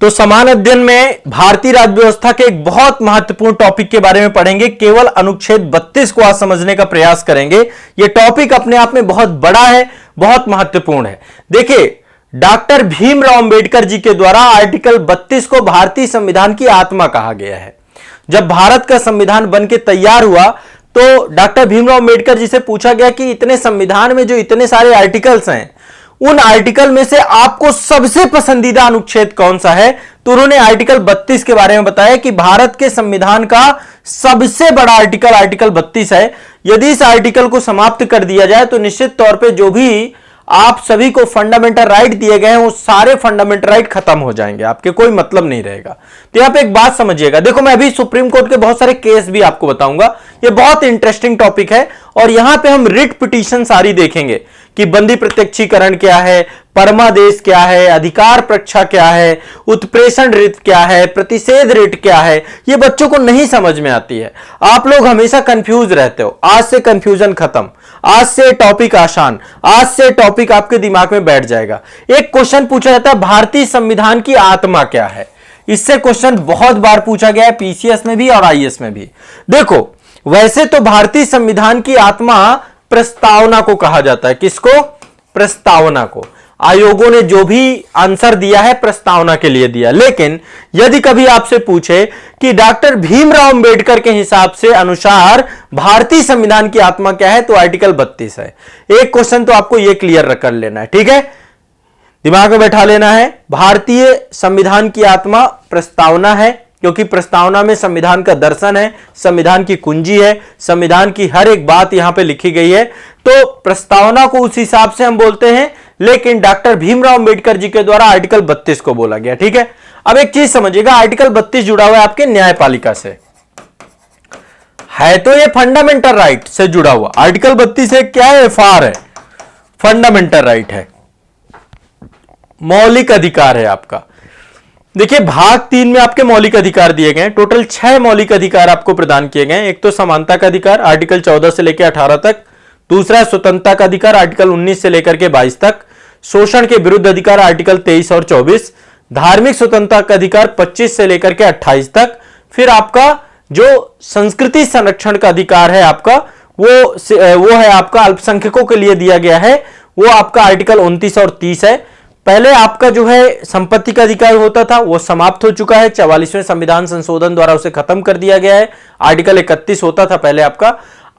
तो समान अध्ययन में भारतीय राज्य व्यवस्था के एक बहुत महत्वपूर्ण टॉपिक के बारे में पढ़ेंगे। केवल अनुच्छेद 32 को आज समझने का प्रयास करेंगे। यह टॉपिक अपने आप में बहुत बड़ा है, बहुत महत्वपूर्ण है। देखिए, डॉक्टर भीमराव अंबेडकर जी के द्वारा आर्टिकल 32 को भारतीय संविधान की आत्मा कहा गया है। जब भारत का संविधान बनके तैयार हुआ तो डॉक्टर भीमराव अंबेडकर जी से पूछा गया कि इतने संविधान में जो इतने सारे आर्टिकल्स हैं, उन आर्टिकल में से आपको सबसे पसंदीदा अनुच्छेद कौन सा है? तो उन्होंने आर्टिकल 32 के बारे में बताया कि भारत के संविधान का सबसे बड़ा आर्टिकल आर्टिकल 32 है। यदि इस आर्टिकल को समाप्त कर दिया जाए तो निश्चित तौर पे जो भी आप सभी को फंडामेंटल राइट दिए गए हैं वो सारे फंडामेंटल राइट खत्म हो जाएंगे, आपके कोई मतलब नहीं रहेगा। तो यहां पे एक बात समझिएगा, देखो मैं अभी सुप्रीम कोर्ट के बहुत सारे केस भी आपको बताऊंगा। ये बहुत इंटरेस्टिंग टॉपिक है और यहां पे हम रिट पिटीशन सारी देखेंगे कि बंदी प्रत्यक्षीकरण क्या है, परमादेश क्या है, अधिकार प्रक्षा क्या है, उत्प्रेषण रिट क्या है, प्रतिषेध रिट क्या है। ये बच्चों को नहीं समझ में आती है। आप लोग हमेशा कंफ्यूज रहते हो। आज से कंफ्यूजन खत्म, आज से टॉपिक आसान, आज से टॉपिक आपके दिमाग में बैठ जाएगा। एक क्वेश्चन पूछा जाता है, भारतीय संविधान की आत्मा क्या है? इससे क्वेश्चन बहुत बार पूछा गया है, पीसीएस में भी और आईएएस में भी। देखो, वैसे तो भारतीय संविधान की आत्मा प्रस्तावना को कहा जाता है। किसको? प्रस्तावना को। आयोगों ने जो भी आंसर दिया है प्रस्तावना के लिए दिया। लेकिन यदि कभी आपसे पूछे कि डॉक्टर भीमराव अंबेडकर के हिसाब से अनुसार भारतीय संविधान की आत्मा क्या है, तो आर्टिकल 32 है। एक क्वेश्चन तो आपको यह क्लियर कर लेना है, ठीक है, दिमाग में बैठा लेना है। भारतीय संविधान की आत्मा प्रस्तावना है, क्योंकि प्रस्तावना में संविधान का दर्शन है, संविधान की कुंजी है, संविधान की हर एक बात यहां पे लिखी गई है। तो प्रस्तावना को उस हिसाब से हम बोलते हैं, लेकिन डॉक्टर भीमराव अंबेडकर जी के द्वारा आर्टिकल 32 को बोला गया, ठीक है। अब एक चीज समझिएगा, आर्टिकल 32 जुड़ा हुआ है आपके न्यायपालिका से, है तो ये फंडामेंटल राइट से जुड़ा हुआ। आर्टिकल 32 है क्या है? एफआर है, फंडामेंटल राइट है, मौलिक अधिकार है आपका। देखिए, भाग 3 में आपके मौलिक अधिकार दिए गए हैं। टोटल 6 मौलिक अधिकार आपको प्रदान किए गए हैं। एक तो समानता का अधिकार आर्टिकल 14 से लेकर 18 तक, दूसरा स्वतंत्रता का अधिकार आर्टिकल 19 से लेकर के 22 तक, शोषण के विरुद्ध अधिकार आर्टिकल 23 और 24, धार्मिक स्वतंत्रता का अधिकार 25 से लेकर के 28 तक, फिर आपका जो संस्कृति संरक्षण का अधिकार है आपका वो है आपका अल्पसंख्यकों के लिए दिया गया है, वो आपका आर्टिकल 29 और 30 है। पहले आपका जो है संपत्ति का अधिकार होता था वो समाप्त हो चुका है, 44वें संविधान संशोधन द्वारा उसे खत्म कर दिया गया है। आर्टिकल 31 होता था पहले आपका।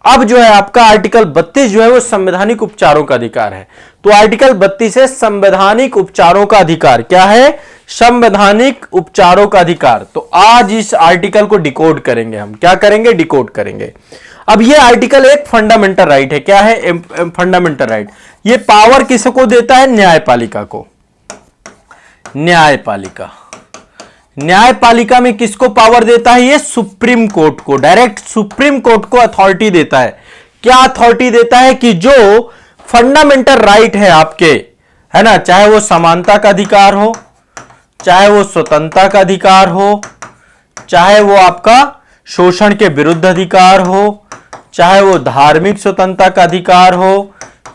अब जो है आपका आर्टिकल 32 जो है वो संवैधानिक उपचारों का अधिकार है। तो आर्टिकल 32 है संवैधानिक उपचारों का अधिकार। क्या है? संवैधानिक उपचारों का अधिकार। तो आज इस आर्टिकल को डिकोड करेंगे हम। क्या करेंगे? डिकोड करेंगे। अब ये आर्टिकल एक फंडामेंटल राइट है। क्या है? Fundamental right. ये पावर किसको देता है? न्यायपालिका को। न्यायपालिका, न्यायपालिका में किसको पावर देता है? ये सुप्रीम कोर्ट को, डायरेक्ट सुप्रीम कोर्ट को अथॉरिटी देता है। क्या अथॉरिटी देता है? कि जो फंडामेंटल राइट है आपके, है ना, चाहे वो समानता का अधिकार हो, चाहे वो स्वतंत्रता का अधिकार हो, चाहे वो आपका शोषण के विरुद्ध अधिकार हो, चाहे वो धार्मिक स्वतंत्रता का अधिकार हो,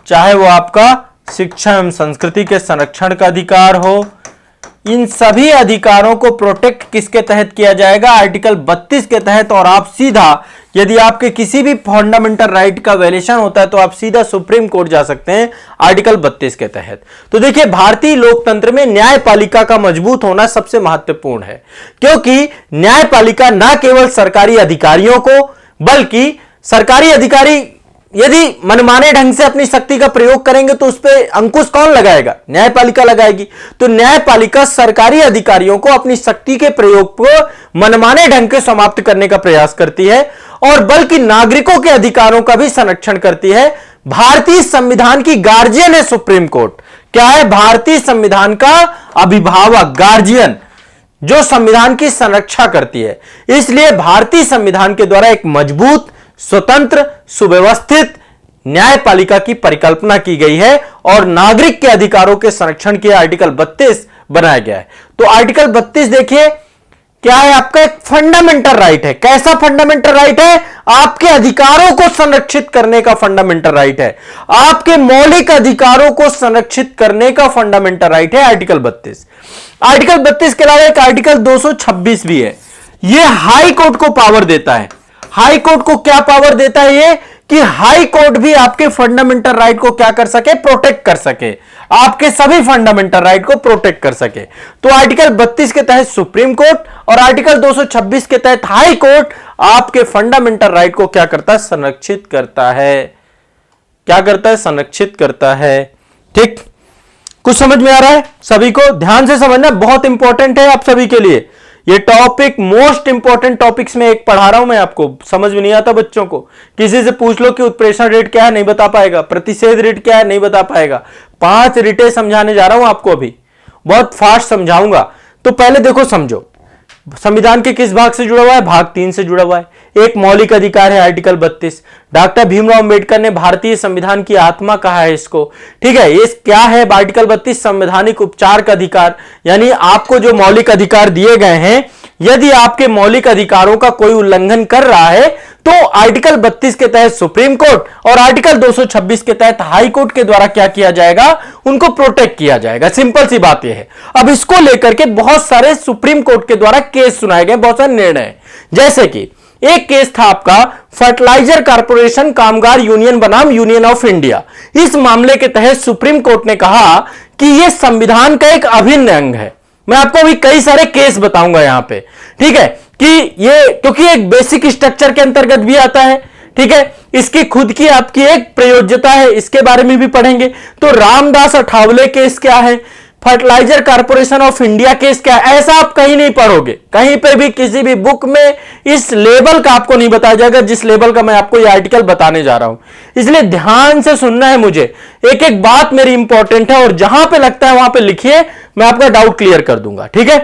चाहे वो आपका शिक्षा एवं संस्कृति के संरक्षण का अधिकार हो, इन सभी अधिकारों को प्रोटेक्ट किसके तहत किया जाएगा? आर्टिकल 32 के तहत। और आप सीधा, यदि आपके किसी भी फंडामेंटल राइट का वायलेशन होता है तो आप सीधा सुप्रीम कोर्ट जा सकते हैं आर्टिकल 32 के तहत। तो देखिए, भारतीय लोकतंत्र में न्यायपालिका का मजबूत होना सबसे महत्वपूर्ण है, क्योंकि न्यायपालिका न केवल सरकारी अधिकारियों को, बल्कि सरकारी अधिकारी यदि मनमाने ढंग से अपनी शक्ति का प्रयोग करेंगे तो उस पर अंकुश कौन लगाएगा? न्यायपालिका लगाएगी। तो न्यायपालिका सरकारी अधिकारियों को अपनी शक्ति के प्रयोग को मनमाने ढंग से समाप्त करने का प्रयास करती है, और बल्कि नागरिकों के अधिकारों का भी संरक्षण करती है। भारतीय संविधान की गार्जियन है सुप्रीम कोर्ट। क्या है? भारतीय संविधान का अभिभावक, गार्जियन, जो संविधान की संरक्षा करती है। इसलिए भारतीय संविधान के द्वारा एक मजबूत, स्वतंत्र, सुव्यवस्थित न्यायपालिका की परिकल्पना की गई है और नागरिक के अधिकारों के संरक्षण के आर्टिकल 32 बनाया गया है। तो आर्टिकल 32 देखिए क्या है? आपका एक फंडामेंटल राइट है। कैसा फंडामेंटल राइट है? आपके अधिकारों को संरक्षित करने का फंडामेंटल राइट है। आपके मौलिक अधिकारों को संरक्षित करने का फंडामेंटल राइट है आर्टिकल 32। आर्टिकल 32 के अलावा एक आर्टिकल 226 भी है। यह हाई कोर्ट को पावर देता है। हाई कोर्ट को क्या पावर देता है? ये कि हाई कोर्ट भी आपके फंडामेंटल राइट को क्या कर सके? प्रोटेक्ट कर सके, आपके सभी फंडामेंटल राइट को प्रोटेक्ट कर सके। तो आर्टिकल 32 के तहत सुप्रीम कोर्ट और आर्टिकल 226 के तहत हाई कोर्ट आपके फंडामेंटल राइट को क्या करता है? संरक्षित करता है। क्या करता है? संरक्षित करता है। ठीक, कुछ समझ में आ रहा है? सभी को ध्यान से समझना, बहुत इंपॉर्टेंट है आप सभी के लिए ये टॉपिक। मोस्ट इंपॉर्टेंट टॉपिक्स में एक पढ़ा रहा हूं मैं आपको। समझ में नहीं आता बच्चों को, किसी से पूछ लो कि उत्प्रेषण रेट क्या है, नहीं बता पाएगा। प्रतिषेध रेट क्या है, नहीं बता पाएगा। 5 रेटें समझाने जा रहा हूं आपको, अभी बहुत फास्ट समझाऊंगा। तो पहले देखो, समझो संविधान के किस भाग से जुड़ा हुआ है? भाग 3 से जुड़ा हुआ है। एक मौलिक अधिकार है आर्टिकल 32। डॉक्टर भीमराव अंबेडकर ने भारतीय संविधान की आत्मा कहा है इसको। ठीक है, ये क्या है? आर्टिकल 32 संवैधानिक उपचार का अधिकार, यानी आपको जो मौलिक अधिकार दिए गए हैं, यदि आपके मौलिक अधिकारों का कोई उल्लंघन कर रहा है तो आर्टिकल 32 के तहत सुप्रीम कोर्ट और आर्टिकल 226 के तहत हाई कोर्ट के द्वारा क्या किया जाएगा? उनको प्रोटेक्ट किया जाएगा। सिंपल सी बात यह है। अब इसको लेकर के बहुत सारे सुप्रीम कोर्ट के द्वारा केस सुनाए गए, बहुत सारे निर्णय। जैसे कि एक केस था आपका फर्टिलाइजर कारपोरेशन कामगार यूनियन बनाम यूनियन ऑफ इंडिया। इस मामले के तहत सुप्रीम कोर्ट ने कहा कि यह संविधान का एक अभिन्न अंग है। मैं आपको अभी कई सारे केस बताऊंगा यहां पे, ठीक है, कि ये क्योंकि एक बेसिक स्ट्रक्चर के अंतर्गत भी आता है। ठीक है, इसकी खुद की आपकी एक प्रयोज्यता है, इसके बारे में भी पढ़ेंगे। तो रामदास अठावले केस क्या है, fertiliser corporation of India case क्या है, ऐसा आप कहीं नहीं पढ़ोगे। कहीं पे भी किसी भी बुक में इस लेवल का आपको नहीं बताया जाएगा जिस लेवल का मैं आपको ये आर्टिकल बताने जा रहा हूं। इसलिए ध्यान से सुनना है मुझे, एक एक बात मेरी इंपॉर्टेंट है और जहां पे लगता है वहां पे लिखिए, मैं आपका डाउट क्लियर कर दूंगा। ठीक है,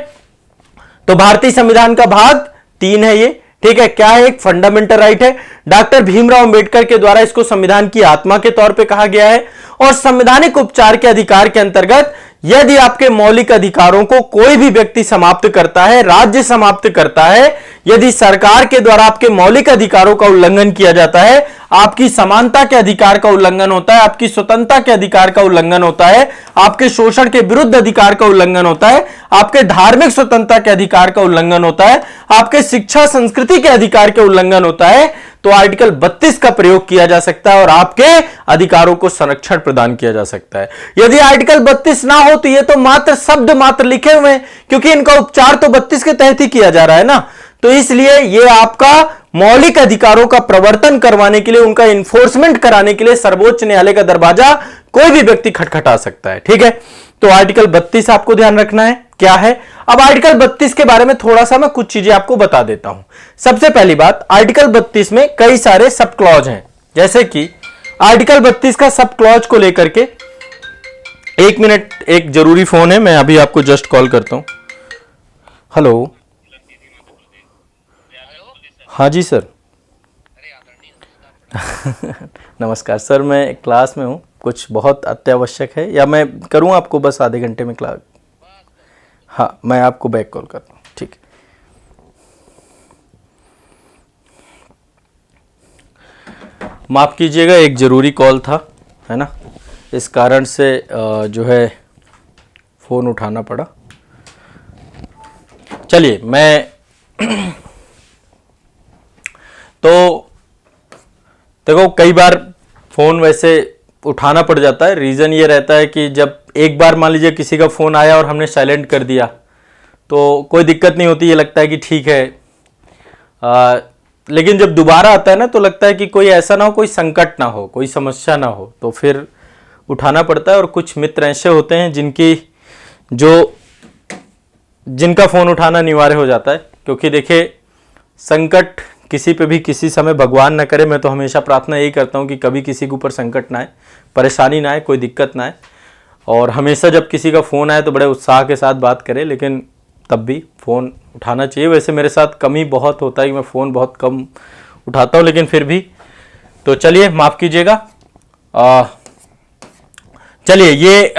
तो भारतीय संविधान का भाग 3 है ये। ठीक है, क्या है? एक फंडामेंटल राइट है। डॉक्टर भीमराव अंबेडकर के द्वारा इसको संविधान की आत्मा के तौर पे कहा गया है। और संवैधानिक उपचार के अधिकार के अंतर्गत यदि आपके मौलिक अधिकारों को कोई भी व्यक्ति समाप्त करता है, राज्य समाप्त करता है, यदि सरकार के द्वारा आपके मौलिक अधिकारों का उल्लंघन किया जाता है, आपकी समानता के अधिकार का उल्लंघन होता है, आपकी स्वतंत्रता के अधिकार का उल्लंघन होता है, आपके शोषण के विरुद्ध अधिकार का उल्लंघन होता है, आपके धार्मिक स्वतंत्रता के अधिकार का उल्लंघन होता है, आपके शिक्षा संस्कृति के अधिकार के उल्लंघन होता है, तो आर्टिकल 32 का प्रयोग किया जा सकता है और आपके अधिकारों को संरक्षण प्रदान किया जा सकता है। यदि आर्टिकल 32 ना हो तो ये तो मात्र शब्द मात्र लिखे हुए हैं, क्योंकि इनका उपचार तो 32 के तहत ही किया जा रहा है ना। तो इसलिए ये आपका मौलिक अधिकारों का प्रवर्तन करवाने के लिए, उनका इन्फोर्समेंट कराने के लिए सर्वोच्च न्यायालय का दरवाजा कोई भी व्यक्ति खटखटा सकता है। ठीक है, तो आर्टिकल 32 आपको ध्यान रखना है क्या है। अब आर्टिकल 32 के बारे में थोड़ा सा मैं कुछ चीजें आपको बता देता हूं। सबसे पहली बात, आर्टिकल 32 में कई सारे सब क्लॉज हैं। जैसे कि आर्टिकल 32 का सब क्लॉज को लेकर के, एक मिनट, एक जरूरी फोन है, मैं अभी आपको जस्ट कॉल करता हूं। हेलो, हाँ जी सर। नमस्कार सर, मैं क्लास में हूँ, कुछ बहुत अत्यावश्यक है, या मैं करूँ आपको बस आधे घंटे में क्लास? हाँ, मैं आपको बैक कॉल करता हूँ। ठीक है, माफ़ कीजिएगा, एक ज़रूरी कॉल था, है ना, इस कारण से जो है फ़ोन उठाना पड़ा। चलिए, मैं तो देखो, कई बार फ़ोन वैसे उठाना पड़ जाता है। रीज़न ये रहता है कि जब एक बार मान लीजिए किसी का फ़ोन आया और हमने साइलेंट कर दिया तो कोई दिक्कत नहीं होती, ये लगता है कि ठीक है। लेकिन जब दोबारा आता है ना, तो लगता है कि कोई ऐसा ना हो, कोई संकट ना हो, कोई समस्या ना हो, तो फिर उठाना पड़ता है। और कुछ मित्र ऐसे होते हैं जिनका फ़ोन उठाना अनिवार्य हो जाता है, क्योंकि देखिए, संकट किसी पे भी किसी समय भगवान ना करे। मैं तो हमेशा प्रार्थना यही करता हूँ कि कभी किसी के ऊपर संकट ना आए, परेशानी ना आए, कोई दिक्कत ना आए। और हमेशा जब किसी का फ़ोन आए तो बड़े उत्साह के साथ बात करें, लेकिन तब भी फ़ोन उठाना चाहिए। वैसे मेरे साथ कमी बहुत होता है कि मैं फ़ोन बहुत कम उठाता हूँ, लेकिन फिर भी। तो चलिए, माफ़ कीजिएगा। चलिए ये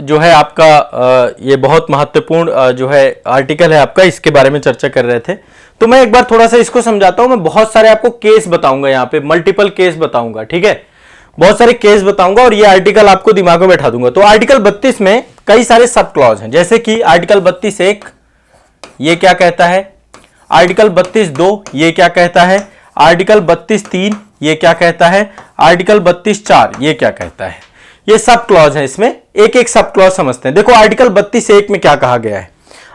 जो है आपका ये बहुत महत्वपूर्ण जो है आर्टिकल है आपका, इसके बारे में चर्चा कर रहे थे। तो मैं एक बार थोड़ा सा इसको समझाता हूं। मैं बहुत सारे आपको केस बताऊंगा, यहाँ पे मल्टीपल केस बताऊंगा, ठीक है, बहुत सारे केस बताऊंगा और ये आर्टिकल आपको दिमाग में बैठा दूंगा। तो आर्टिकल 32 में कई सारे सब क्लॉज हैं, जैसे कि आर्टिकल 32(1) ये क्या कहता है, आर्टिकल 32(2) ये क्या कहता है, आर्टिकल 32(3) ये क्या कहता है, आर्टिकल 32(4) ये क्या कहता है। ये सब क्लॉज है, इसमें एक एक सब क्लॉज समझते हैं। देखो आर्टिकल 32(1) में क्या कहा गया है।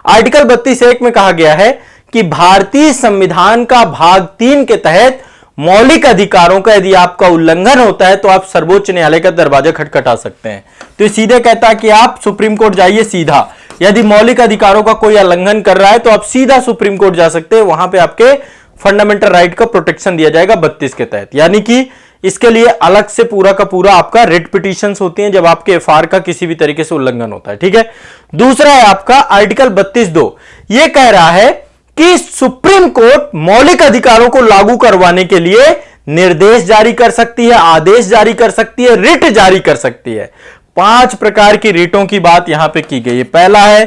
आर्टिकल 32(1) में कहा गया है कि भारतीय संविधान का भाग 3 के तहत मौलिक अधिकारों का यदि आपका उल्लंघन होता है तो आप सर्वोच्च न्यायालय का दरवाजा खटखटा सकते हैं। तो सीधे कहता है कि आप सुप्रीम कोर्ट जाइए सीधा, यदि मौलिक अधिकारों का कोई उल्लंघन कर रहा है तो आप सीधा सुप्रीम कोर्ट जा सकते हैं, वहां पे आपके फंडामेंटल राइट का प्रोटेक्शन दिया जाएगा 32 के तहत। यानी कि इसके लिए अलग से पूरा का पूरा आपका रिट पिटीशंस होती हैं जब आपके एफआर का किसी भी तरीके से उल्लंघन होता है, ठीक है। दूसरा है आपका आर्टिकल 32(2), ये कह रहा है कि सुप्रीम कोर्ट मौलिक अधिकारों को लागू करवाने के लिए निर्देश जारी कर सकती है, आदेश जारी कर सकती है, रिट जारी कर सकती है। 5 प्रकार की रिटों की बात यहां पे की गई है। पहला है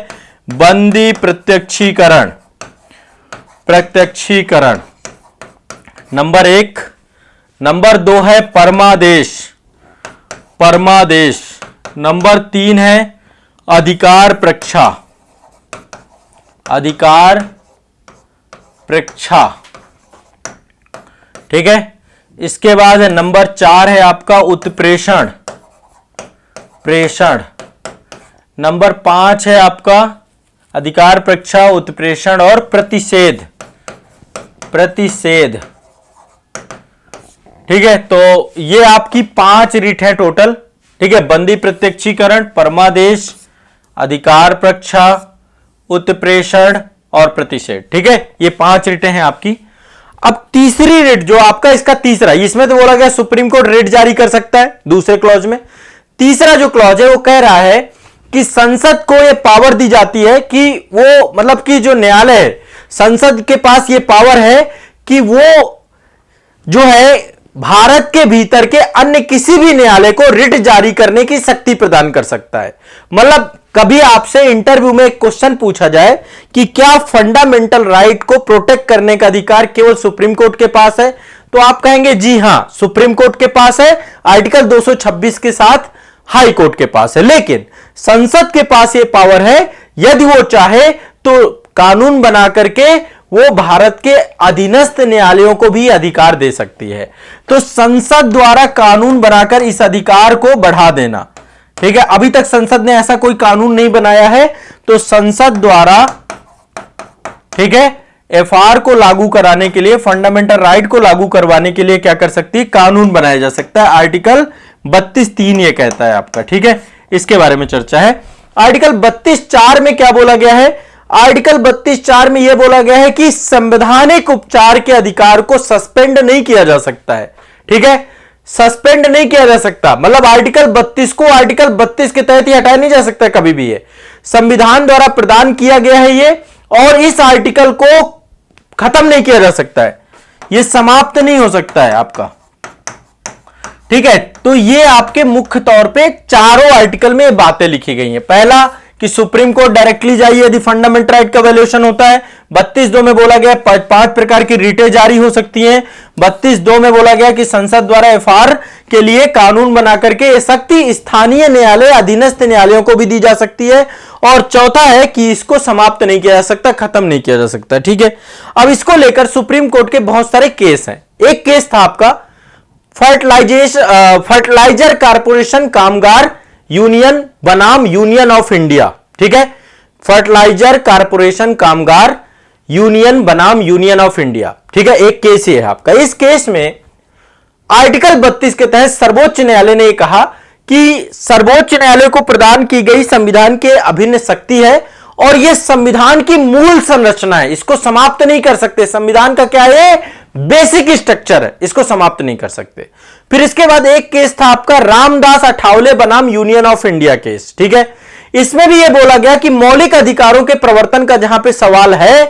बंदी प्रत्यक्षीकरण, प्रत्यक्षीकरण नंबर 1। नंबर 2 है परमादेश, परमादेश। नंबर 3 है अधिकार परीक्षा, अधिकार परीक्षा, ठीक है। इसके बाद है नंबर 4 है आपका उत्प्रेषण, प्रेषण। नंबर 5 है आपका अधिकार परीक्षा, उत्प्रेषण और प्रतिषेध, प्रतिषेध, ठीक है। तो ये आपकी 5 रिट है टोटल, ठीक है। बंदी प्रत्यक्षीकरण, परमादेश, अधिकार परीक्षा, उत्प्रेषण और प्रतिषेध, ठीक है। ये 5 रिटें हैं आपकी। अब तीसरी रिट जो आपका इसका तीसरा, इसमें तो बोला गया सुप्रीम कोर्ट रिट जारी कर सकता है दूसरे क्लॉज में। तीसरा जो क्लॉज है वो कह रहा है कि संसद को यह पावर दी जाती है कि वो मतलब कि जो न्यायालय है, संसद के पास यह पावर है कि वो जो है भारत के भीतर के अन्य किसी भी न्यायालय को रिट जारी करने की शक्ति प्रदान कर सकता है। मतलब कभी आपसे इंटरव्यू में एक क्वेश्चन पूछा जाए कि क्या फंडामेंटल राइट को प्रोटेक्ट करने का अधिकार केवल सुप्रीम कोर्ट के पास है, तो आप कहेंगे जी हां सुप्रीम कोर्ट के पास है, आर्टिकल 226 के साथ हाई कोर्ट के पास है। लेकिन संसद के पास यह पावर है, यदि वो चाहे तो कानून बना करके वो भारत के अधीनस्थ न्यायालयों को भी अधिकार दे सकती है। तो संसद द्वारा कानून बनाकर इस अधिकार को बढ़ा देना, ठीक है। अभी तक संसद ने ऐसा कोई कानून नहीं बनाया है, तो संसद द्वारा, ठीक है, एफआर को लागू कराने के लिए, फंडामेंटल राइट को लागू करवाने के लिए क्या कर सकती है, कानून बनाया जा सकता है। आर्टिकल 32(3) ये कहता है आपका, ठीक है। इसके बारे में चर्चा है। आर्टिकल 32(4) में क्या बोला गया है, आर्टिकल 32(4) में यह बोला गया है कि संवैधानिक उपचार के अधिकार को सस्पेंड नहीं किया जा सकता है, ठीक है। सस्पेंड नहीं किया जा सकता, मतलब आर्टिकल 32 को आर्टिकल 32 के तहत ही हटाया नहीं जा सकता कभी भी। ये संविधान द्वारा प्रदान किया गया है ये, और इस आर्टिकल को खत्म नहीं किया जा सकता है, ये समाप्त नहीं हो सकता है आपका, ठीक है। तो ये आपके मुख्य तौर पे चारों आर्टिकल में बातें लिखी गई हैं। पहला कि सुप्रीम कोर्ट डायरेक्टली जाइए यदि फंडामेंटल राइट का वायलेशन होता है। 32(2) में बोला गया 5 प्रकार की रिटें जारी हो सकती हैं। 32(2) में बोला गया कि संसद द्वारा एफआर के लिए कानून बना करके ये शक्ति स्थानीय न्यायालय, अधीनस्थ न्यायालयों को भी दी जा सकती है। और चौथा है कि इसको समाप्त नहीं किया जा सकता, खत्म नहीं किया जा सकता, ठीक है। अब इसको लेकर सुप्रीम कोर्ट के बहुत सारे केस हैं। एक केस था आपका फर्टिलाइजर कारपोरेशन कामगार यूनियन बनाम यूनियन ऑफ इंडिया, ठीक है। फर्टिलाइजर कारपोरेशन कामगार यूनियन बनाम यूनियन ऑफ इंडिया, ठीक है। एक केस ये है आपका। इस केस में आर्टिकल 32 के तहत सर्वोच्च न्यायालय ने कहा कि सर्वोच्च न्यायालय को प्रदान की गई संविधान के अभिन्न शक्ति है और यह संविधान की मूल संरचना है, इसको समाप्त नहीं कर सकते। संविधान का क्या है, बेसिक स्ट्रक्चर है, इसको समाप्त नहीं कर सकते। फिर इसके बाद एक केस था आपका रामदास अठावले बनाम यूनियन ऑफ इंडिया केस, ठीक है। इसमें भी यह बोला गया कि मौलिक अधिकारों के प्रवर्तन का जहां पे सवाल है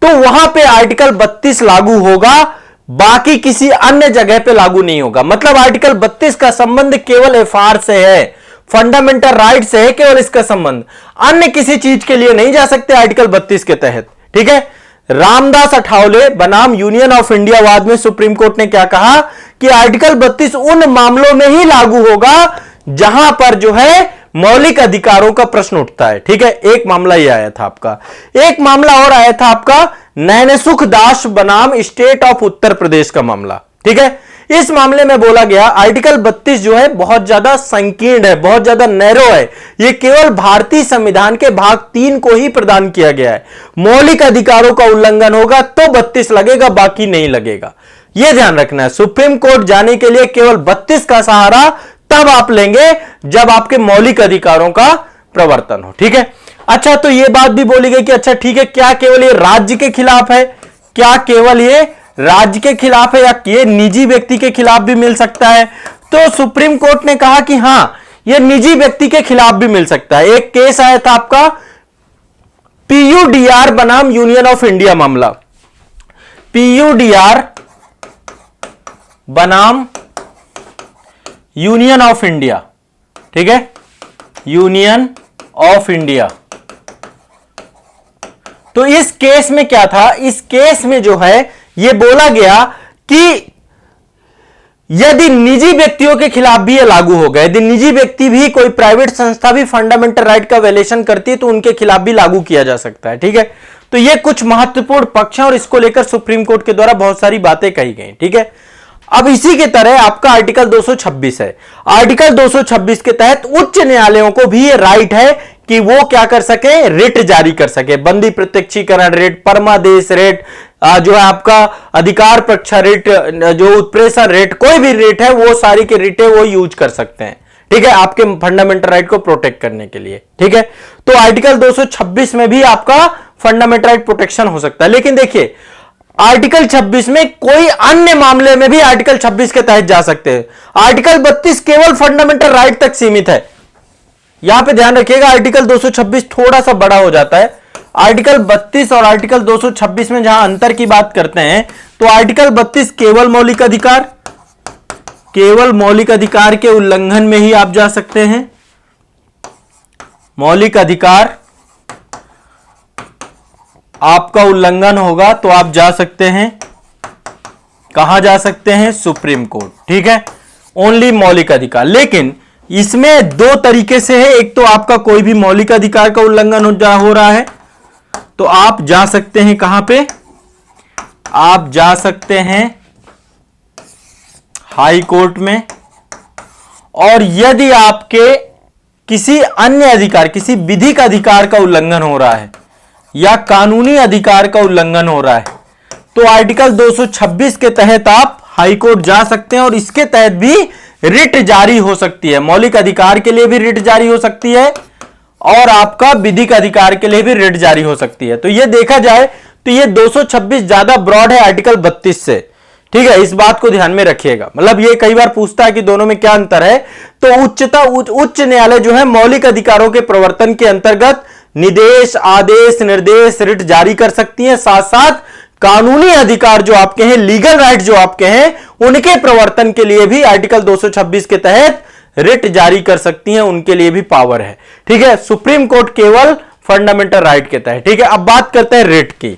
तो वहां पे आर्टिकल 32 लागू होगा, बाकी किसी अन्य जगह पे लागू नहीं होगा। मतलब आर्टिकल 32 का संबंध केवल एफआर से है, फंडामेंटल राइट से है केवल इसका संबंध, अन्य किसी चीज के लिए नहीं जा सकते आर्टिकल 32 के तहत। ठीक है, रामदास अठावले बनाम यूनियन ऑफ इंडिया वाद में सुप्रीम कोर्ट ने क्या कहा कि आर्टिकल 32 उन मामलों में ही लागू होगा जहां पर जो है मौलिक अधिकारों का प्रश्न उठता है। ठीक है, एक मामला ये आया था आपका। एक मामला और आया था आपका नैनसुख दास बनाम स्टेट ऑफ उत्तर प्रदेश का मामला। ठीक है, इस मामले में बोला गया आर्टिकल 32 जो है बहुत ज्यादा संकीर्ण है, बहुत ज्यादा नैरो है, यह केवल भारतीय संविधान के भाग 3 को ही प्रदान किया गया है। मौलिक अधिकारों का उल्लंघन होगा तो 32 लगेगा, बाकी नहीं लगेगा। यह ध्यान रखना है। सुप्रीम कोर्ट जाने के लिए केवल 32 का सहारा तब आप लेंगे जब आपके मौलिक अधिकारों का प्रवर्तन हो। ठीक है, अच्छा, तो यह बात भी बोली गई कि अच्छा ठीक है, क्या केवल ये राज्य के खिलाफ है, क्या केवल ये राज्य के खिलाफ है या ये निजी व्यक्ति के खिलाफ भी मिल सकता है? तो सुप्रीम कोर्ट ने कहा कि हां, यह निजी व्यक्ति के खिलाफ भी मिल सकता है। एक केस आया था आपका पीयूडीआर बनाम यूनियन ऑफ इंडिया मामला। पीयूडीआर बनाम यूनियन ऑफ इंडिया। ठीक है, यूनियन ऑफ इंडिया। तो इस केस में क्या था, इस केस में जो है यह बोला गया कि यदि निजी व्यक्तियों के खिलाफ भी यह लागू हो गया, यदि निजी व्यक्ति भी, कोई प्राइवेट संस्था भी फंडामेंटल राइट का वायलेशन करती है तो उनके खिलाफ भी लागू किया जा सकता है। ठीक है, तो यह कुछ महत्वपूर्ण पक्ष है और इसको लेकर सुप्रीम कोर्ट के द्वारा बहुत सारी बातें कही गई। ठीक है, अब इसी के तरह आपका आर्टिकल 226 है। आर्टिकल 226 के तहत उच्च न्यायालयों को भी यह राइट है कि वो क्या कर सके, रिट जारी कर सके। बंदी प्रत्यक्षीकरण रिट, परमादेश रिट, जो है आपका अधिकार परीक्षा रिट, जो उत्प्रेषण रिट, कोई भी रिट है, वो सारी के रिट है वो यूज कर सकते हैं। ठीक है, आपके फंडामेंटल राइट को प्रोटेक्ट करने के लिए। ठीक है, तो आर्टिकल 226 में भी आपका फंडामेंटल राइट प्रोटेक्शन हो सकता है। लेकिन देखिए, आर्टिकल 26 में कोई अन्य मामले में भी आर्टिकल 26 के तहत जा सकते हैं। आर्टिकल 32 केवल फंडामेंटल राइट तक सीमित है। यहां पे ध्यान रखिएगा, आर्टिकल 226 थोड़ा सा बड़ा हो जाता है। आर्टिकल 32 और आर्टिकल 226 में जहां अंतर की बात करते हैं, तो आर्टिकल 32 केवल मौलिक अधिकार, केवल मौलिक अधिकार के उल्लंघन में ही आप जा सकते हैं। मौलिक अधिकार आपका उल्लंघन होगा तो आप जा सकते हैं, कहां जा सकते हैं, सुप्रीम कोर्ट। ठीक है, ओनली मौलिक अधिकार। लेकिन इसमें दो तरीके से है, एक तो आपका कोई भी मौलिक अधिकार का उल्लंघन हो रहा है तो आप जा सकते हैं कहां पे, आप जा सकते हैं हाई कोर्ट में। और यदि आपके किसी अन्य अधिकार, किसी विधिक अधिकार का उल्लंघन हो रहा है या कानूनी अधिकार का उल्लंघन हो रहा है तो आर्टिकल 226 के तहत आप हाई कोर्ट जा सकते हैं और इसके तहत भी रिट जारी हो सकती है। मौलिक अधिकार के लिए भी रिट जारी हो सकती है और आपका विधिक अधिकार के लिए भी रिट जारी हो सकती है। तो यह देखा जाए तो यह 226 ज्यादा ब्रॉड है आर्टिकल 32 से। ठीक है, इस बात को ध्यान में रखिएगा। मतलब ये कई बार पूछता है कि दोनों में क्या अंतर है, तो उच्च न्यायालय जो है मौलिक अधिकारों के प्रवर्तन के अंतर्गत निदेश, आदेश, निर्देश, रिट जारी कर सकती है। साथ साथ कानूनी अधिकार जो आपके हैं, लीगल राइट जो आपके हैं, उनके प्रवर्तन के लिए भी आर्टिकल 226 के तहत रिट जारी कर सकती हैं, उनके लिए भी पावर है। ठीक है, सुप्रीम कोर्ट केवल फंडामेंटल राइट के तहत। ठीक है, अब बात करते हैं रिट की।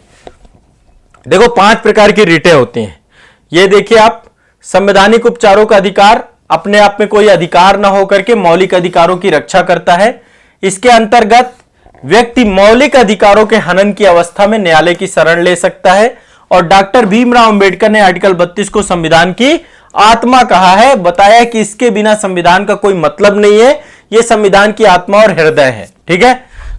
देखो 5 प्रकार की रिटें होती हैं। ये देखिए आप, संवैधानिक उपचारों का अधिकार अपने आप में कोई अधिकार ना होकर के मौलिक अधिकारों की रक्षा करता है। इसके अंतर्गत व्यक्ति मौलिक अधिकारों के हनन की अवस्था में न्यायालय की शरण ले सकता है। और डॉक्टर भीमराव अंबेडकर ने आर्टिकल 32 को संविधान की आत्मा कहा है, बताया कि इसके बिना संविधान का कोई मतलब नहीं है, यह संविधान की आत्मा और हृदय है। ठीक है,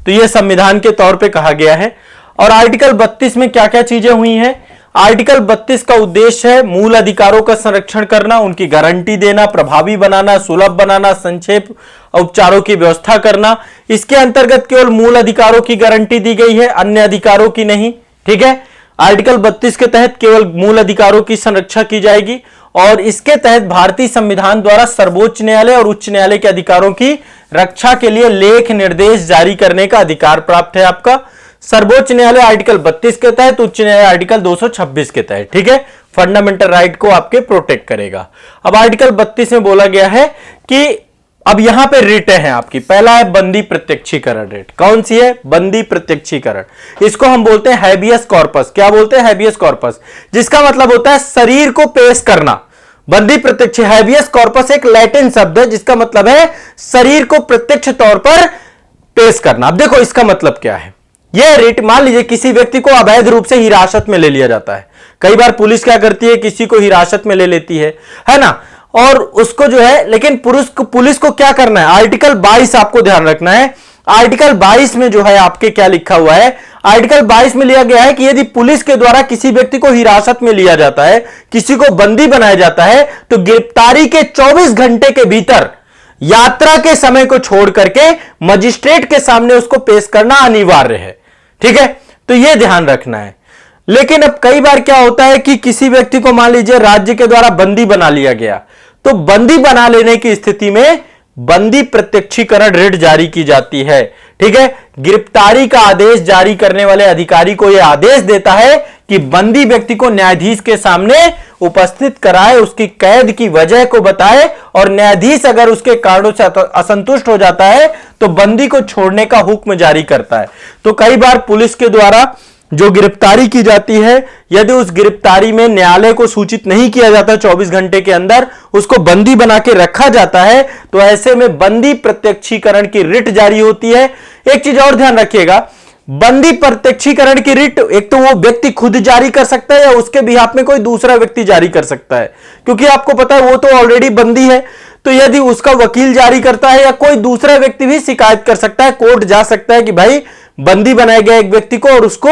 तो यह संविधान के तौर पे कहा गया है। और आर्टिकल 32 में क्या क्या चीजें हुई हैं? आर्टिकल 32 का उद्देश्य है मूल अधिकारों का संरक्षण करना, उनकी गारंटी देना, प्रभावी बनाना, सुलभ बनाना, संक्षेप उपचारों की व्यवस्था करना। इसके अंतर्गत केवल मूल अधिकारों की गारंटी दी गई है, अन्य अधिकारों की नहीं। ठीक है, आर्टिकल 32 के तहत केवल मूल अधिकारों की संरक्षा की जाएगी और इसके तहत भारतीय संविधान द्वारा सर्वोच्च न्यायालय और उच्च न्यायालय के अधिकारों की रक्षा के लिए लेख निर्देश जारी करने का अधिकार प्राप्त है आपका। सर्वोच्च न्यायालय आर्टिकल 32 के तहत, उच्च न्यायालय आर्टिकल 226 के तहत। ठीक है, फंडामेंटल राइट को आपके प्रोटेक्ट करेगा। अब आर्टिकल 32 में बोला गया है कि अब यहां पे रिट है आपकी, पहला है बंदी प्रत्यक्षीकरण रिट। कौन सी है? बंदी प्रत्यक्षीकरण। इसको हम बोलते हैं हैबियस कॉर्पस। क्या बोलते हैं? हैबियस कॉर्पस, जिसका मतलब होता है शरीर को पेश करना। बंदी प्रत्यक्ष, हैबियस कॉर्पस एक लैटिन शब्द है जिसका मतलब है शरीर को प्रत्यक्ष तौर पर पेश करना। अब देखो इसका मतलब क्या है। यह रिट, मान लीजिए किसी व्यक्ति को अवैध रूप से हिरासत में ले लिया जाता है। कई बार पुलिस क्या करती है, किसी को हिरासत में ले लेती है ना, और उसको जो है, लेकिन पुलिस को क्या करना है, आर्टिकल 22 आपको ध्यान रखना है। आर्टिकल 22 में जो है आपके क्या लिखा हुआ है, आर्टिकल 22 में लिया गया है कि यदि पुलिस के द्वारा किसी व्यक्ति को हिरासत में लिया जाता है, किसी को बंदी बनाया जाता है, तो गिरफ्तारी के 24 घंटे के भीतर यात्रा के समय को छोड़ करके मजिस्ट्रेट के सामने उसको पेश करना अनिवार्य है। ठीक है, तो यह ध्यान रखना है। लेकिन अब कई बार क्या होता है कि किसी व्यक्ति को मान लीजिए राज्य के द्वारा बंदी बना लिया गया, तो बंदी बना लेने की स्थिति में बंदी प्रत्यक्षीकरण रिट जारी की जाती है। ठीक है, गिरफ्तारी का आदेश जारी करने वाले अधिकारी को यह आदेश देता है कि बंदी व्यक्ति को न्यायाधीश के सामने उपस्थित कराए, उसकी कैद की वजह को बताए, और न्यायाधीश अगर उसके कारणों से असंतुष्ट हो जाता है तो बंदी को छोड़ने का हुक्म जारी करता है। तो कई बार पुलिस के द्वारा जो गिरफ्तारी की जाती है, यदि उस गिरफ्तारी में न्यायालय को सूचित नहीं किया जाता 24 घंटे के अंदर, उसको बंदी बना के रखा जाता है, तो ऐसे में बंदी प्रत्यक्षीकरण की रिट जारी होती है। एक चीज और ध्यान रखिएगा, बंदी प्रत्यक्षीकरण की रिट एक तो वो व्यक्ति खुद जारी कर सकता है या उसके बिहाफ में कोई दूसरा व्यक्ति जारी कर सकता है, क्योंकि आपको पता है वो तो ऑलरेडी बंदी है। तो यदि उसका वकील जारी करता है या कोई दूसरा व्यक्ति भी शिकायत कर सकता है, कोर्ट जा सकता है कि भाई बंदी बनाया गया एक व्यक्ति को, और उसको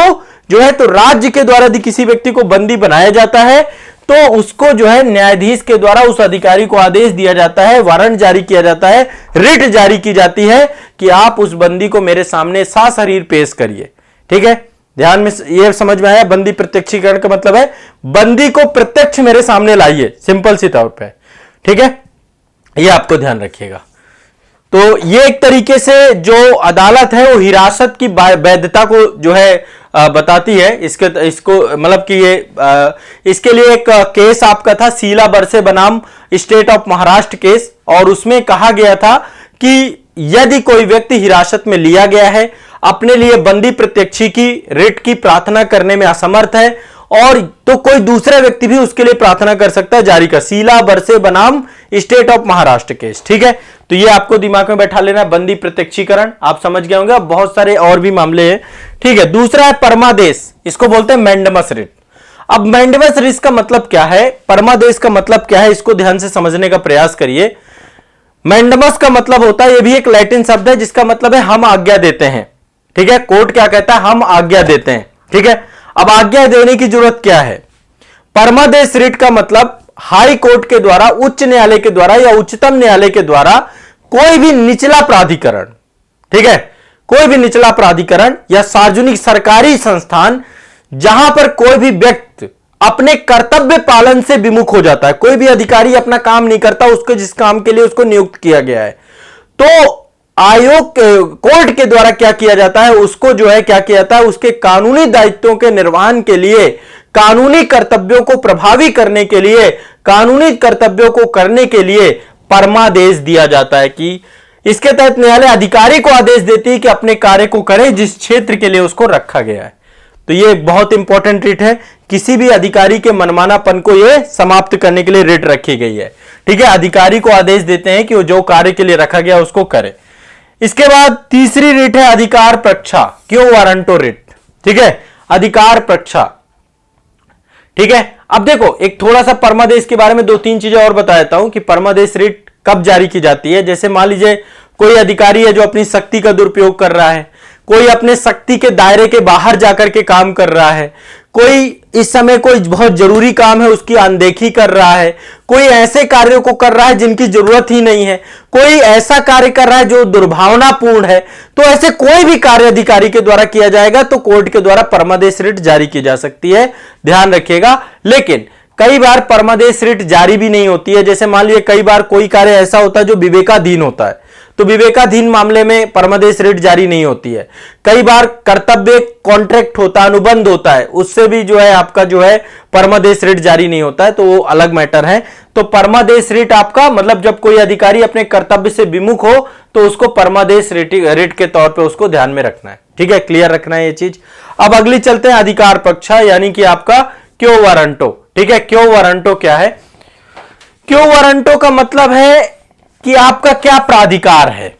जो है, तो राज्य के द्वारा यदि किसी व्यक्ति को बंदी बनाया जाता है तो उसको जो है न्यायाधीश के द्वारा उस अधिकारी को आदेश दिया जाता है, वारंट जारी किया जाता है, रिट जारी की जाती है कि आप उस बंदी को मेरे सामने सशरीर पेश करिए। ठीक है, ध्यान में ये समझ में आया। बंदी प्रत्यक्षीकरण का मतलब है बंदी को प्रत्यक्ष मेरे सामने लाइए, सिंपल सी तौर पे। ठीक है, ये आपको ध्यान रखिएगा। तो ये एक तरीके से जो अदालत है वो हिरासत की वैधता को जो है बताती है। इसको मतलब कि ये इसके लिए एक केस आपका था शीला बरसे बनाम स्टेट ऑफ महाराष्ट्र केस, और उसमें कहा गया था कि यदि कोई व्यक्ति हिरासत में लिया गया है, अपने लिए बंदी प्रत्यक्षी की रिट की प्रार्थना करने में असमर्थ है, और तो कोई दूसरा व्यक्ति भी उसके लिए प्रार्थना कर सकता है जारी कर, शीला बरसे बनाम स्टेट ऑफ महाराष्ट्र केस। ठीक है, तो ये आपको दिमाग में बैठा लेना, बंदी प्रत्यक्षीकरण आप समझ गए होंगे। बहुत सारे और भी मामले हैं। ठीक है, दूसरा है परमादेश, इसको बोलते हैं मैंडमस रिट। अब मैंडमस रिट का मतलब क्या है, परमादेश का मतलब क्या है, इसको ध्यान से समझने का प्रयास करिए। मैंडमस का मतलब होता है, यह भी एक लैटिन शब्द है जिसका मतलब है हम आज्ञा देते हैं। ठीक है, कोर्ट क्या कहता है, हम आज्ञा देते हैं। ठीक है, अब आज्ञा देने की जरूरत क्या है। परमादेश रिट का मतलब हाई कोर्ट के द्वारा, उच्च न्यायालय के द्वारा या उच्चतम न्यायालय के द्वारा कोई भी निचला प्राधिकरण, ठीक है, कोई भी निचला प्राधिकरण या सार्वजनिक सरकारी संस्थान जहां पर कोई भी व्यक्ति अपने कर्तव्य पालन से विमुख हो जाता है, कोई भी अधिकारी अपना काम नहीं करता उसको जिस काम के लिए उसको नियुक्त किया गया है, तो आयोग कोर्ट के द्वारा क्या किया जाता है, उसको जो है क्या किया जाता है, उसके कानूनी दायित्वों के निर्वहन के लिए, कानूनी कर्तव्यों को प्रभावी करने के लिए, कानूनी कर्तव्यों को करने के लिए परमादेश दिया जाता है। कि इसके तहत न्यायालय अधिकारी को आदेश देती है कि अपने कार्य को करे जिस क्षेत्र के लिए उसको रखा गया है। तो ये बहुत इंपॉर्टेंट रिट है, किसी भी अधिकारी के मनमानापन को यह समाप्त करने के लिए रिट रखी गई है। ठीक है, अधिकारी को आदेश देते हैं कि वो जो कार्य के लिए रखा गया उसको करे। इसके बाद तीसरी रिट है अधिकार प्रक्षा, क्यों वारंटो रिट। ठीक है, अधिकार प्रक्षा। ठीक है, अब देखो एक थोड़ा सा परमादेश के बारे में दो तीन चीजें और बता देता हूं कि परमादेश रिट कब जारी की जाती है। जैसे मान लीजिए कोई अधिकारी है जो अपनी शक्ति का दुरुपयोग कर रहा है, कोई अपने शक्ति के दायरे के बाहर जाकर के काम कर रहा है, कोई इस समय कोई बहुत जरूरी काम है उसकी अनदेखी कर रहा है, कोई ऐसे कार्यों को कर रहा है जिनकी जरूरत ही नहीं है, कोई ऐसा कार्य कर रहा है जो दुर्भावनापूर्ण है, तो ऐसे कोई भी कार्य अधिकारी के द्वारा किया जाएगा तो कोर्ट के द्वारा परमादेश रिट जारी की जा सकती है, ध्यान रखिएगा। लेकिन कई बार परमादेश रिट जारी भी नहीं होती है। जैसे मान लीजिए कई बार कोई कार्य ऐसा होता है जो विवेकाधीन होता है, तो विवेकाधीन मामले में परमादेश रिट जारी नहीं होती है। कई बार कर्तव्य कॉन्ट्रैक्ट होता है, अनुबंध होता है, उससे भी जो है आपका जो है परमादेश रिट जारी नहीं होता है, तो वो अलग मैटर है। तो परमादेश रिट आपका मतलब जब कोई अधिकारी अपने कर्तव्य से विमुख हो तो उसको परमादेश रिट के तौर पे उसको ध्यान में रखना है। ठीक है, क्लियर रखना है ये चीज। अब अगली चलते हैं अधिकार पक्षा, यानी कि आपका क्यो वारंटो। ठीक है, क्यो वारंटो क्या है? क्यो वारंटो का मतलब है कि आपका क्या प्राधिकार है।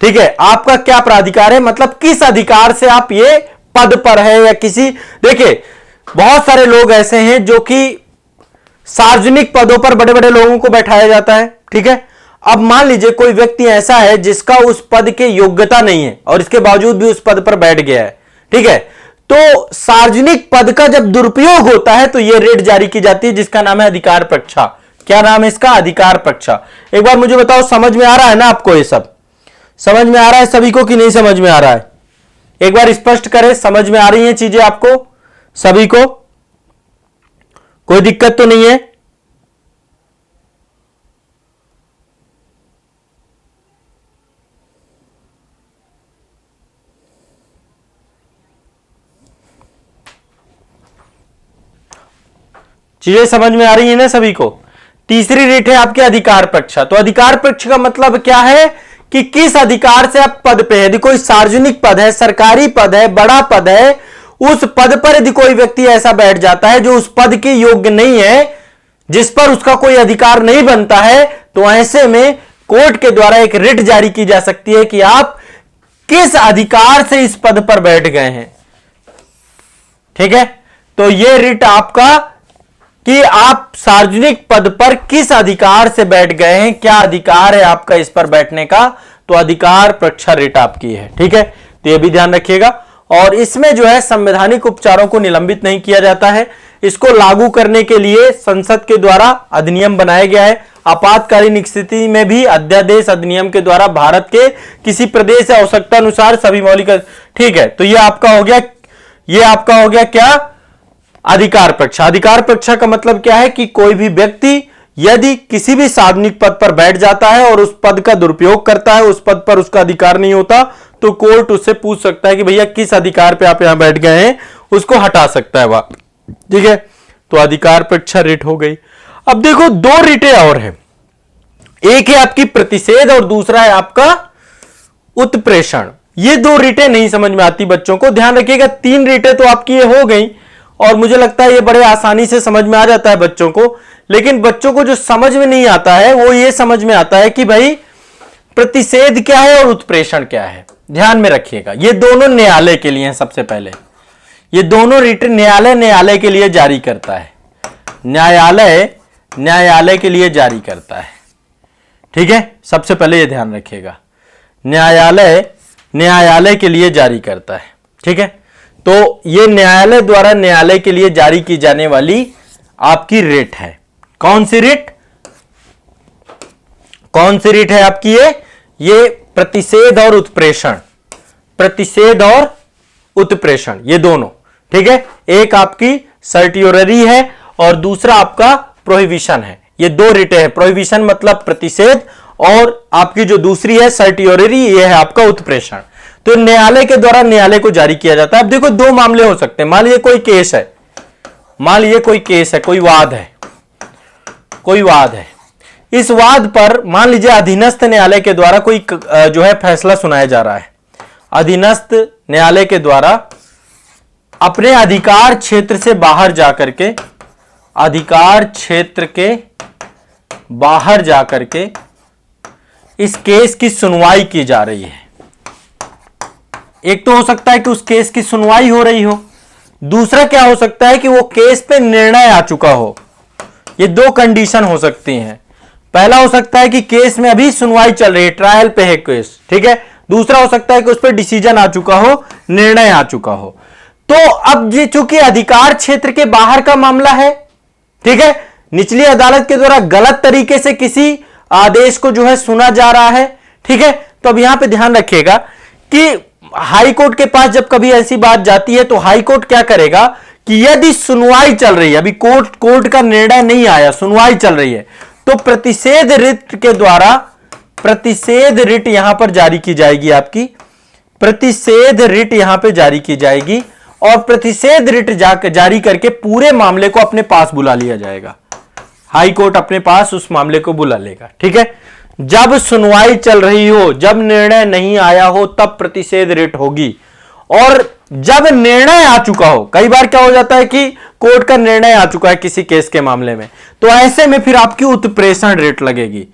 ठीक है, आपका क्या प्राधिकार है, मतलब किस अधिकार से आप ये पद पर है या किसी, देखिए बहुत सारे लोग ऐसे हैं जो कि सार्वजनिक पदों पर बड़े बड़े लोगों को बैठाया जाता है। ठीक है, अब मान लीजिए कोई व्यक्ति ऐसा है जिसका उस पद के योग्यता नहीं है और इसके बावजूद भी उस पद पर बैठ गया है। ठीक है, तो सार्वजनिक पद का जब दुरुपयोग होता है तो यह रेट जारी की जाती है जिसका नाम है अधिकार पक्षा। क्या नाम है इसका? अधिकार पक्षा। एक बार मुझे बताओ, समझ में आ रहा है ना आपको? ये सब समझ में आ रहा है सभी को कि नहीं समझ में आ रहा है? एक बार स्पष्ट करें, समझ में आ रही हैं चीजें आपको सभी को? कोई दिक्कत तो नहीं है? चीजें समझ में आ रही है ना सभी को? तीसरी रेट है आपके अधिकार पक्ष। तो अधिकार पक्ष का मतलब क्या है कि किस अधिकार से आप पद पे है। यदि कोई सार्वजनिक पद है, सरकारी पद है, बड़ा पद है, उस पद पर यदि कोई व्यक्ति ऐसा बैठ जाता है जो उस पद के योग्य नहीं है, जिस पर उसका कोई अधिकार नहीं बनता है, तो ऐसे में कोर्ट के द्वारा एक रिट जारी की जा सकती है कि आप किस अधिकार से इस पद पर बैठ गए हैं। ठीक है, तो यह रिट आपका कि आप सार्वजनिक पद पर किस अधिकार से बैठ गए हैं, क्या अधिकार है आपका इस पर बैठने का, तो अधिकार पक्षा रिट आपकी है। ठीक है, तो यह भी ध्यान रखिएगा। और इसमें जो है संवैधानिक उपचारों को निलंबित नहीं किया जाता है। इसको लागू करने के लिए संसद के द्वारा अधिनियम बनाया गया है। आपातकालीन स्थिति में भी अध्यादेश अधिनियम के द्वारा भारत के किसी प्रदेश या आवश्यकता अनुसार सभी मौलिक, ठीक है, तो ये आपका हो गया, ये आपका हो गया क्या? अधिकार पक्ष। अधिकार पक्ष का मतलब क्या है कि कोई भी व्यक्ति यदि किसी भी सार्वजनिक पद पर बैठ जाता है और उस पद का दुरुपयोग करता है, उस पद पर उसका अधिकार नहीं होता, तो कोर्ट उससे पूछ सकता है कि भैया किस अधिकार पे आप यहां बैठ गए हैं, उसको हटा सकता है वह। ठीक है, तो अधिकार पक्ष रिट हो गई। अब देखो दो रिटें और हैं, एक है आपकी प्रतिषेध और दूसरा है आपका उत्प्रेषण। ये दो रिटें नहीं समझ में आती बच्चों को, ध्यान रखिएगा। तीन रिटें तो आपकी ये हो गई और मुझे लगता है ये बड़े आसानी से समझ में आ जाता है बच्चों को, लेकिन बच्चों को जो समझ में नहीं आता है वो ये समझ में आता है कि भाई प्रतिषेध क्या है और उत्प्रेषण क्या है। ध्यान में रखिएगा, ये दोनों न्यायालय के लिए हैं। सबसे पहले ये दोनों रिट न्यायालय के लिए जारी करता है, न्यायालय के लिए जारी करता है। ठीक है, सबसे पहले ये ध्यान रखिएगा, न्यायालय के लिए जारी करता है। ठीक है, तो ये न्यायालय द्वारा न्यायालय के लिए जारी की जाने वाली आपकी रिट है। कौन सी रिट? कौन सी रिट है आपकी? ये प्रतिषेध और उत्प्रेषण, प्रतिषेध और उत्प्रेषण, ये दोनों। ठीक है, एक आपकी सर्टियोररी है और दूसरा आपका प्रोहिबिशन है। ये दो रिटें हैं, प्रोहिबिशन मतलब प्रतिषेध और आपकी जो दूसरी है सर्टियोररी, ये है आपका उत्प्रेषण। तो न्यायालय के द्वारा न्यायालय को जारी किया जाता है। अब देखो दो मामले हो सकते हैं। मान लीजिए कोई केस है, कोई वाद है, इस वाद पर मान लीजिए अधीनस्थ न्यायालय के द्वारा कोई जो है फैसला सुनाया जा रहा है। अधीनस्थ न्यायालय के द्वारा अपने अधिकार क्षेत्र से बाहर जाकर के, अधिकार क्षेत्र के बाहर जाकर के इस केस की सुनवाई की जा रही है। एक तो हो सकता है कि उस केस की सुनवाई हो रही हो, दूसरा क्या हो सकता है कि वो केस पे निर्णय आ चुका हो। ये दो कंडीशन हो सकती हैं। पहला हो सकता है कि केस में अभी सुनवाई चल रही है, ट्रायल पे है केस। ठीक है, दूसरा हो सकता है कि उस पर डिसीजन आ चुका हो, निर्णय आ चुका हो। तो अब ये चूंकि अधिकार क्षेत्र के बाहर का मामला है, ठीक है, निचली अदालत के द्वारा गलत तरीके से किसी आदेश को जो है सुना जा रहा है। ठीक है, तो अब यहां पे ध्यान रखिएगा कि हाई कोर्ट के पास जब कभी ऐसी बात जाती है तो हाई कोर्ट क्या करेगा कि यदि सुनवाई चल रही है, अभी कोर्ट का निर्णय नहीं आया, सुनवाई चल रही है, तो प्रतिषेध रिट के द्वारा प्रतिषेध रिट यहां पर जारी की जाएगी, आपकी प्रतिषेध रिट यहां पे जारी की जाएगी और प्रतिषेध रिट जारी करके पूरे मामले को अपने पास बुला लिया जाएगा। हाई कोर्ट अपने पास उस मामले को बुला लेगा। ठीक है, जब सुनवाई चल रही हो, जब निर्णय नहीं आया हो, तब प्रतिषेध रिट होगी। और जब निर्णय आ चुका हो, कई बार क्या हो जाता है कि कोर्ट का निर्णय आ चुका है किसी केस के मामले में, तो ऐसे में फिर आपकी उत्प्रेषण रेट लगेगी।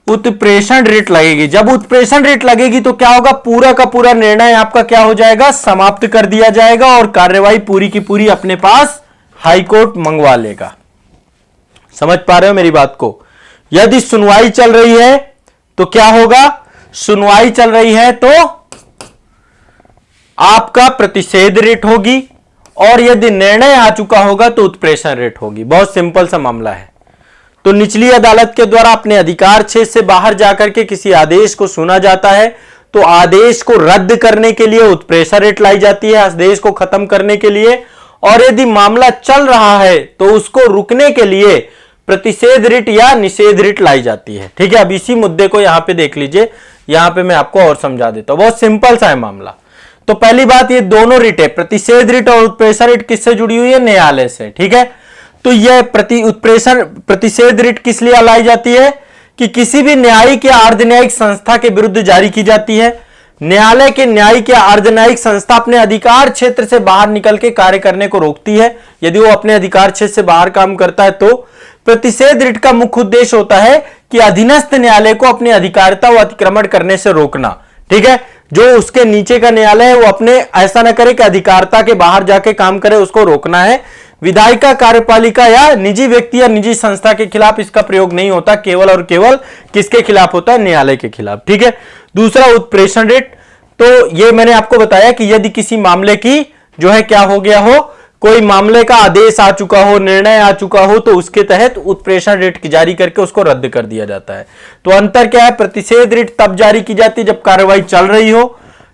उत्प्रेषण रेट लगेगी। जब उत्प्रेषण रेट लगेगी तो क्या होगा, पूरा का पूरा निर्णय आपका क्या हो जाएगा, समाप्त कर दिया जाएगा और कार्यवाही पूरी की पूरी अपने पास हाई कोर्ट मंगवा लेगा। समझ पा रहे हो मेरी बात को? यदि सुनवाई चल रही है तो क्या होगा, सुनवाई चल रही है तो आपका प्रतिषेध रेट होगी और यदि निर्णय आ चुका होगा तो उत्प्रेषण रेट होगी। बहुत सिंपल सा मामला है। तो निचली अदालत के द्वारा अपने अधिकार क्षेत्र से बाहर जाकर के किसी आदेश को सुना जाता है तो आदेश को रद्द करने के लिए उत्प्रेषण रेट लाई जाती है, आदेश को खत्म करने के लिए। और यदि मामला चल रहा है तो उसको रुकने के लिए प्रतिषेध रिट या निषेध रिट लाई जाती है। ठीक है, अब इसी मुद्दे को यहां पे देख लीजिए, यहां पे मैं आपको और समझा देता हूं। बहुत सिंपल सा है मामला। तो पहली बात, ये दोनों रिट है, प्रतिषेध रिट और उत्प्रेषण रिट किससे जुड़ी हुई है, न्यायालय से। ठीक है, तो यह प्रतिषेध रिट किस लिए लाई जाती है कि किसी भी न्यायिक या अर्धन्यायिक संस्था के विरुद्ध जारी की जाती है। न्यायालय के न्यायिक या अर्धन्यायिक संस्था अपने अधिकार क्षेत्र से बाहर निकल के कार्य करने को रोकती है। यदि वो अपने अधिकार क्षेत्र से बाहर काम करता है तो प्रतिषेध रिट का मुख्य उद्देश्य होता है कि अधीनस्थ न्यायालय को अपनी अधिकारिता व अतिक्रमण करने से रोकना। ठीक है, जो उसके नीचे का न्यायालय है वो अपने ऐसा ना करे कि अधिकारिता के बाहर जाके काम करे, उसको रोकना है। विधायिका, कार्यपालिका या निजी व्यक्ति या निजी संस्था के खिलाफ इसका प्रयोग नहीं होता, केवल और केवल किसके खिलाफ होता है, न्यायालय के खिलाफ। ठीक है, दूसरा उत्प्रेषण रेट, तो ये मैंने आपको बताया कि यदि किसी मामले की जो है क्या हो गया हो, कोई मामले का आदेश आ चुका हो, निर्णय आ चुका हो, तो उसके तहत उत्प्रेषण रेट जारी करके उसको रद्द कर दिया जाता है। तो अंतर क्या है, प्रतिषेध रेट तब जारी की जाती है जब कार्रवाई चल रही हो।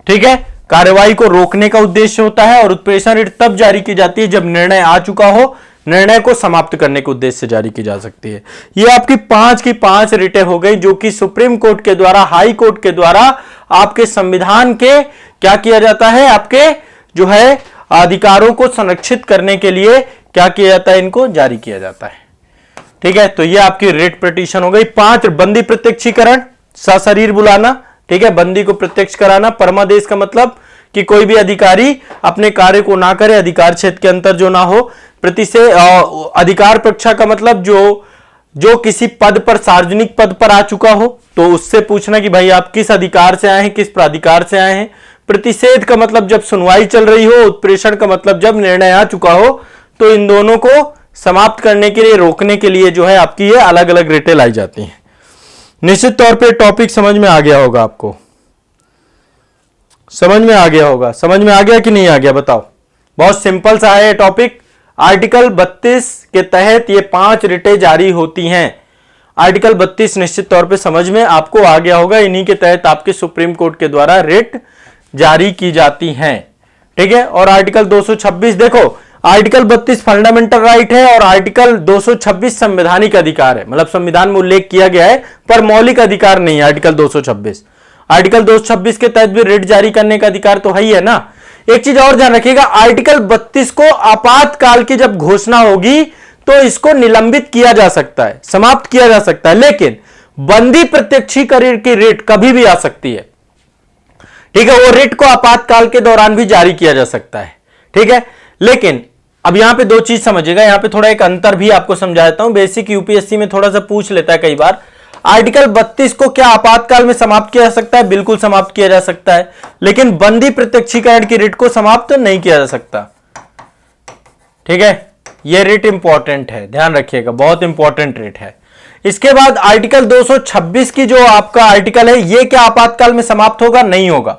ठीक है, कार्रवाई को रोकने का उद्देश्य होता है। और उत्प्रेषण रेट तब जारी की जाती है जब निर्णय आ चुका हो, निर्णय को समाप्त करने के उद्देश्य से जारी की जा सकती है। ये आपकी 5 की 5 रिटें हो गई जो कि सुप्रीम कोर्ट के द्वारा, हाई कोर्ट के द्वारा आपके संविधान के क्या किया जाता है, आपके जो है अधिकारों को संरक्षित करने के लिए क्या किया जाता है, इनको जारी किया जाता है। ठीक है, तो ये आपकी रिट पिटीशन हो गई। 5 बंदी प्रत्यक्षीकरण, सशरीर बुलाना। ठीक है, बंदी को प्रत्यक्ष कराना। परमादेश का मतलब कि कोई भी अधिकारी अपने कार्य को ना करे, अधिकार क्षेत्र के अंतर जो ना हो। प्रतिषेध अधिकार परीक्षा का मतलब जो किसी पद पर, सार्वजनिक पद पर आ चुका हो तो उससे पूछना कि भाई आप किस अधिकार से आए हैं, किस प्राधिकार से आए हैं। प्रतिषेध का मतलब जब सुनवाई चल रही हो। उत्प्रेषण का मतलब जब निर्णय आ चुका हो। तो इन दोनों को समाप्त करने के लिए, रोकने के लिए जो है आपकी ये अलग अलग रिटें लाई जाती हैं। निश्चित तौर पे टॉपिक समझ में आ गया होगा, आपको समझ में आ गया होगा। समझ में आ गया कि नहीं आ गया बताओ? बहुत सिंपल सा है टॉपिक। आर्टिकल 32 के तहत ये 5 रिटें जारी होती हैं। आर्टिकल 32 निश्चित तौर पे समझ में आपको आ गया होगा। इन्हीं के तहत आपके सुप्रीम कोर्ट के द्वारा रिट जारी की जाती हैं। ठीक है, और आर्टिकल 226 देखो, आर्टिकल 32 फंडामेंटल राइट है और आर्टिकल 226 संवैधानिक अधिकार है, मतलब संविधान में उल्लेख किया गया है पर मौलिक अधिकार नहीं है। आर्टिकल 226, आर्टिकल 226 के तहत भी रिट जारी करने का अधिकार तो है ही है ना। एक चीज और ध्यान रखिएगा, आर्टिकल 32 को आपातकाल की जब घोषणा होगी तो इसको निलंबित किया जा सकता है, समाप्त किया जा सकता है, लेकिन बंदी प्रत्यक्षीकरण की रिट कभी भी आ सकती है। ठीक है, वो रिट को आपातकाल के दौरान भी जारी किया जा सकता है। ठीक है, लेकिन अब यहां पे 2 चीज समझिएगा, यहां पे थोड़ा एक अंतर भी आपको समझाता हूं। बेसिक यूपीएससी में थोड़ा सा पूछ लेता है कई बार। आर्टिकल 32 को क्या आपातकाल में समाप्त किया जा सकता है? बिल्कुल समाप्त किया जा सकता है, लेकिन बंदी प्रत्यक्षीकरण की रिट को समाप्त नहीं किया जा सकता। ठीक है, यह रिट इंपॉर्टेंट है, ध्यान रखिएगा, बहुत इंपॉर्टेंट रिट है। इसके बाद आर्टिकल 226 की जो आपका आर्टिकल है, यह क्या आपातकाल में समाप्त होगा? नहीं होगा,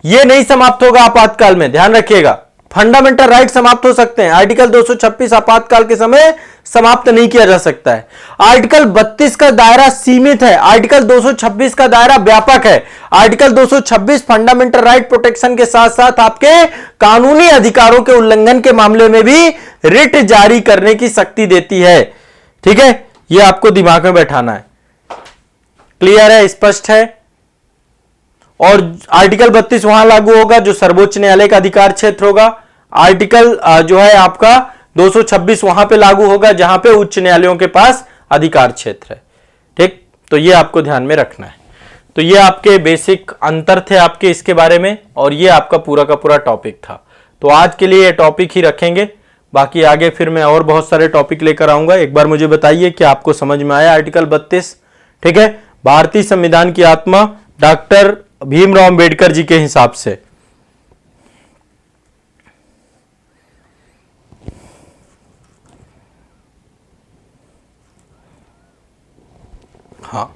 यह नहीं समाप्त होगा आपातकाल में, ध्यान रखिएगा। फंडामेंटल राइट समाप्त हो सकते हैं, आर्टिकल 226 आपातकाल के समय समाप्त नहीं किया जा सकता है। आर्टिकल 32 का दायरा सीमित है, आर्टिकल 226 का दायरा व्यापक है। आर्टिकल 226 फंडामेंटल राइट प्रोटेक्शन के साथ साथ आपके कानूनी अधिकारों के उल्लंघन के मामले में भी रिट जारी करने की शक्ति देती है। ठीक है, यह आपको दिमाग में बैठाना है। क्लियर है, स्पष्ट है। और आर्टिकल 32 वहां लागू होगा जो सर्वोच्च न्यायालय का अधिकार क्षेत्र होगा। आर्टिकल जो है आपका 226 वहां पे लागू होगा जहां पे उच्च न्यायालयों के पास अधिकार क्षेत्र है। ठीक, तो ये आपको ध्यान में रखना है। तो ये आपके बेसिक अंतर थे आपके इसके बारे में, और ये आपका पूरा का पूरा टॉपिक था। तो आज के लिए ये टॉपिक ही रखेंगे, बाकी आगे फिर मैं और बहुत सारे टॉपिक लेकर आऊंगा। एक बार मुझे बताइए कि आपको समझ में आया आर्टिकल 32? ठीक है, भारतीय संविधान की आत्मा डॉक्टर भीमराव अंबेडकर जी के हिसाब से। हाँ,